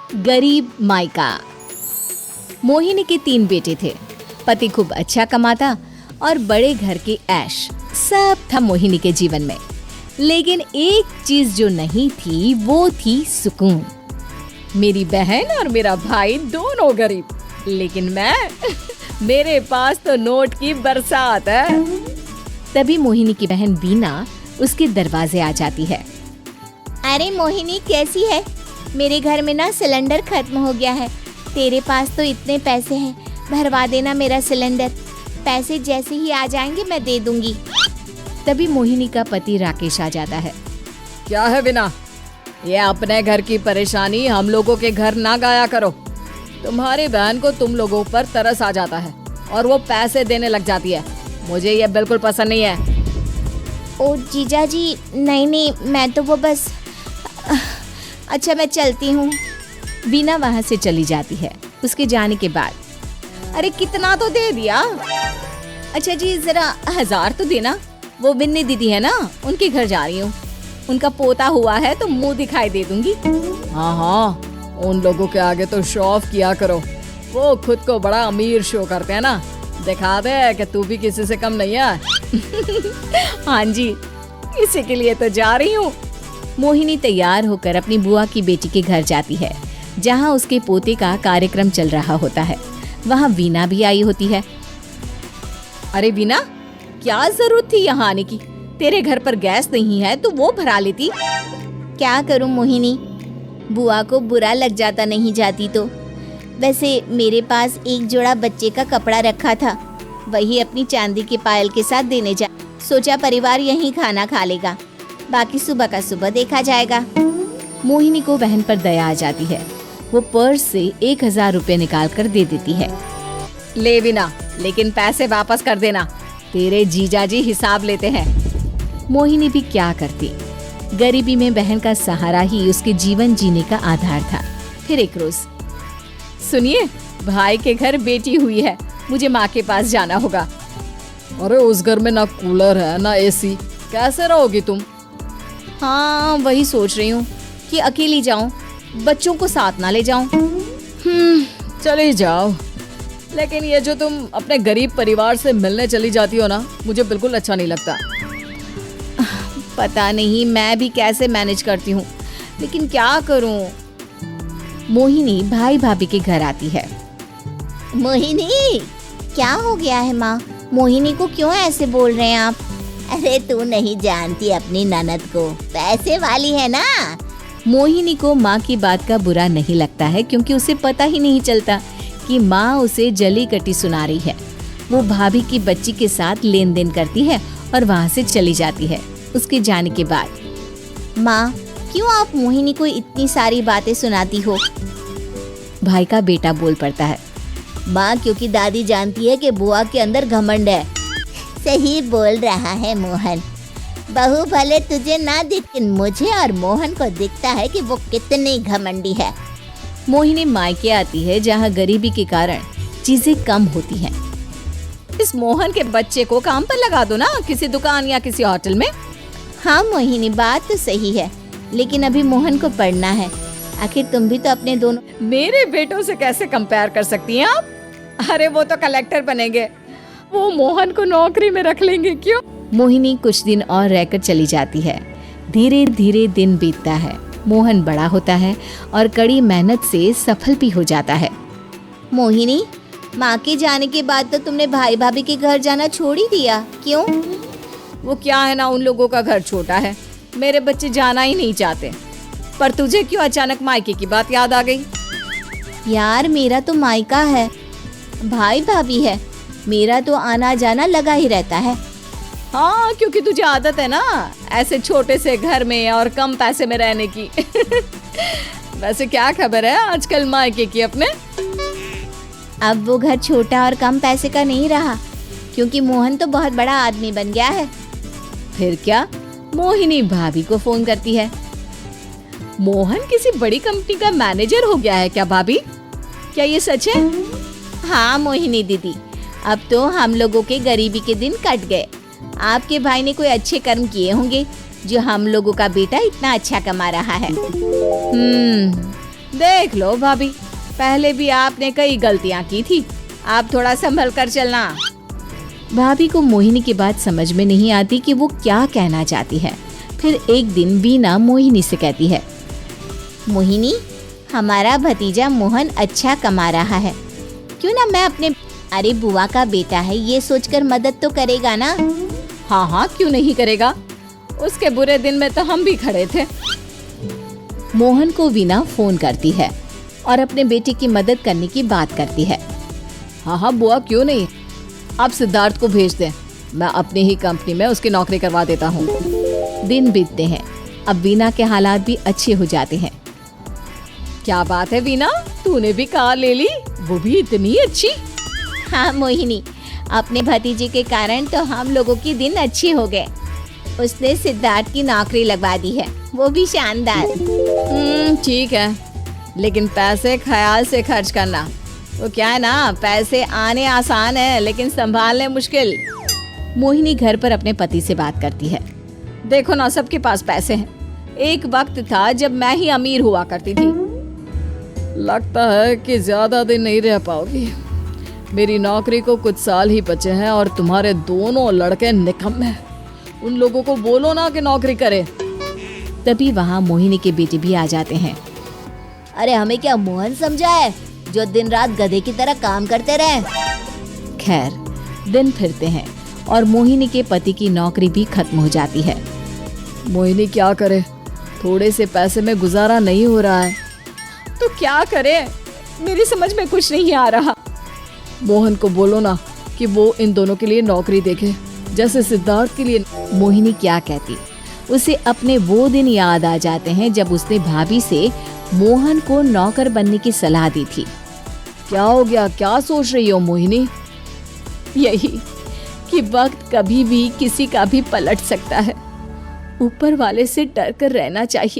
गरीब मायका। मोहिनी के 3 बेटे थे। पति खूब अच्छा कमाता और बड़े घर के ऐश सब था मोहिनी के जीवन में। लेकिन एक चीज जो नहीं थी वो थी सुकून। मेरी बहन और मेरा भाई दोनों गरीब, लेकिन मैं मेरे पास तो नोट की बरसात है। तभी मोहिनी की बहन वीना उसके दरवाजे आ जाती है। अरे मोहिनी, कैसी है? मेरे घर में ना सिलेंडर खत्म हो गया है। तेरे पास तो इतने पैसे हैं, भरवा देना मेरा सिलेंडर। पैसे जैसे ही आ जाएंगे मैं दे दूंगी। तभी मोहिनी का पति राकेश आ जाता है। क्या है वीना, ये अपने घर की परेशानी हम लोगों के घर ना गाया करो। तुम्हारी बहन को तुम लोगों पर तरस आ जाता है और वो पैसे देने लग जाती है। मुझे ये बिल्कुल पसंद नहीं है। ओ जीजा जी, नहीं, मैं तो वो बस अच्छा, मैं चलती हूँ। वीना वहाँ से चली जाती है। उसके जाने के बाद, अरे कितना तो दे दिया। अच्छा जी, जरा 1000 तो देना। वो बिन्नी दीदी है ना, उनके घर जा रही हूँ। उनका पोता हुआ है तो मुंह दिखाई दे दूंगी। हाँ, उन लोगों के आगे तो शो ऑफ किया करो। वो खुद को बड़ा अमीर शो करते हैं ना, दिखा दे कि तू भी किसी से कम नहीं है। हाँ जी, इसी के लिए तो जा रही हूँ। मोहिनी तैयार होकर अपनी बुआ की बेटी के घर जाती है, जहाँ उसके पोते का कार्यक्रम चल रहा होता है। वहाँ वीना भी आई होती है। अरे वीना, क्या जरूरत थी यहाँ आने की? तेरे घर पर गैस नहीं है तो वो भरा लेती। क्या करूँ मोहिनी, बुआ को बुरा लग जाता नहीं जाती तो। वैसे मेरे पास एक जोड़ा बच्चे का कपड़ा रखा था, वही अपनी चांदी के पायल के साथ देने जा। सोचा परिवार यहीं खाना खा लेगा, बाकी सुबह का सुबह देखा जाएगा। मोहिनी को बहन पर दया आ जाती है। वो पर्स से 1000 रुपए निकाल कर दे देती है। ले वीना, लेकिन पैसे वापस कर देना, तेरे जीजाजी हिसाब लेते हैं। मोहिनी भी क्या करती, गरीबी में बहन का सहारा ही उसके जीवन जीने का आधार था। फिर एक रोज, सुनिए, भाई के घर बेटी हुई है, मुझे माँ के पास जाना होगा। अरे उस घर में ना कूलर है ना एसी, कैसे रहोगी तुम? हाँ, वही सोच रही हूँ कि अकेली जाऊं, बच्चों को साथ ना ले जाऊं। चले जाओ, लेकिन ये जो तुम अपने गरीब परिवार से मिलने चली जाती हो ना, मुझे बिल्कुल अच्छा नहीं लगता। पता नहीं मैं भी कैसे मैनेज करती हूँ, लेकिन क्या करूँ। मोहिनी भाई भाभी के घर आती है। मोहिनी, क्या हो गया है माँ? मोहिनी को क्यों ऐसे बोल रहे हैं आप? अरे तू नहीं जानती अपनी ननद को, पैसे वाली है ना। मोहिनी को माँ की बात का बुरा नहीं लगता है, क्योंकि उसे पता ही नहीं चलता कि माँ उसे जली कटी सुना रही है। वो भाभी की बच्ची के साथ लेन देन करती है और वहाँ से चली जाती है। उसके जाने के बाद, माँ क्यों आप मोहिनी को इतनी सारी बातें सुनाती हो? भाई का बेटा बोल पड़ता है। माँ, क्योंकि दादी जानती है कि बुआ के अंदर घमंड है। सही बोल रहा है मोहन, बहू भले तुझे ना दिखे, लेकिन मुझे और मोहन को दिखता है कि वो कितनी घमंडी है। मोहिनी मायके आती है, जहाँ गरीबी के कारण चीजें कम होती हैं। इस मोहन के बच्चे को काम पर लगा दो ना, किसी दुकान या किसी होटल में। हाँ मोहिनी, बात तो सही है, लेकिन अभी मोहन को पढ़ना है। आखिर तुम भी तो अपने दोनों मेरे बेटों से कैसे कंपेयर कर सकती हैं आप? अरे वो तो कलेक्टर बनेंगे, वो मोहन को नौकरी में रख लेंगे क्यों? मोहिनी कुछ दिन और रहकर चली जाती है। धीरे धीरे दिन बीतता है। मोहन बड़ा होता है और कड़ी मेहनत से सफल भी हो जाता है। मोहिनी, माँ के जाने के बाद तो तुमने भाई भाभी के घर जाना छोड़ ही दिया, क्यों? वो क्या है ना, उन लोगों का घर छोटा है, मेरे बच्चे जाना ही नहीं चाहते। पर तुझे क्यों अचानक मायके की बात याद आ गई? यार मेरा तो मायका है, भाई भाभी है, मेरा तो आना जाना लगा ही रहता है। हाँ, क्योंकि तुझे आदत है ना ऐसे छोटे से घर में और कम पैसे में रहने की। वैसे क्या खबर है आजकल मायके की अपने? अब वो घर छोटा और कम पैसे का नहीं रहा, क्योंकि मोहन तो बहुत बड़ा आदमी बन गया है। फिर क्या? मोहिनी भाभी को फोन करती है। मोहन किसी बड़ी कंपनी का मैनेजर हो गया है क्या भाभी? क्या ये सच है? हाँ मोहिनी दीदी, अब तो हम लोगों के गरीबी के दिन कट गए। आपके भाई ने कोई अच्छे कर्म किए होंगे जो हम लोगों का बेटा इतना अच्छा कमा रहा है। देख लो भाभी, पहले भी आपने कई गलतियां की थी, आप थोड़ा संभल कर चलना। भाभी को मोहिनी की बात समझ में नहीं आती कि वो क्या कहना चाहती है। फिर एक दिन वीना मोहिनी से कहती है, मोहिनी, हमारा भतीजा मोहन अच्छा कमा रहा है, क्यों ना मैं अपने अरे बुआ का बेटा है ये सोचकर मदद तो करेगा ना। हाँ हाँ क्यों नहीं करेगा, उसके बुरे दिन में तो हम भी खड़े थे। मोहन को वीना फोन करती है और अपने बेटे की मदद करने की बात करती है। हाँ हाँ बुआ क्यों नहीं, आप सिद्धार्थ को भेज दें, मैं अपनी ही कंपनी में उसकी नौकरी करवा देता हूँ। दिन बीतते हैं, अब वीना के हालात भी अच्छे हो जाते हैं। क्या बात है वीना, तूने भी कार ले ली, वो भी इतनी अच्छी। हाँ मोहिनी, अपने भतीजे के कारण तो हम लोगों की दिन अच्छी हो गए। उसने सिद्धार्थ की नौकरी लगवा दी है, वो भी शानदार। ठीक है, लेकिन पैसे ख्याल से खर्च करना। वो क्या है ना, पैसे आने आसान है लेकिन संभालने मुश्किल। मोहिनी घर पर अपने पति से बात करती है। देखो ना, सबके पास पैसे हैं। एक वक्त था जब मैं ही अमीर हुआ करती थी। लगता है कि ज्यादा दिन नहीं रह पाओगी। मेरी नौकरी को कुछ साल ही बचे हैं और तुम्हारे दोनों लड़के निकम्मे हैं। उन लोगों को बोलो ना कि नौकरी करे। तभी वहाँ मोहिनी के बेटे भी आ जाते हैं। अरे हमें क्या मोहन समझा है जो दिन रात गधे की तरह काम करते रहे। खैर, दिन फिरते हैं और मोहिनी के पति की नौकरी भी खत्म हो जाती है। मोहिनी क्या करे, थोड़े से पैसे में गुजारा नहीं हो रहा है। तो क्या करे, मेरी समझ में कुछ नहीं आ रहा। मोहन को बोलो ना कि वो इन दोनों के लिए नौकरी देखे, जैसे सिद्धार्थ के लिए। मोहिनी क्या कहती, उसे अपने वो दिन याद आ जाते हैं जब उसने भाभी से मोहन को नौकर बनने की सलाह दी थी। क्या हो गया, क्या सोच रही हो मोहिनी? यही कि वक्त कभी भी किसी का भी पलट सकता है। ऊपर वाले से डर कर रहना चाहिए।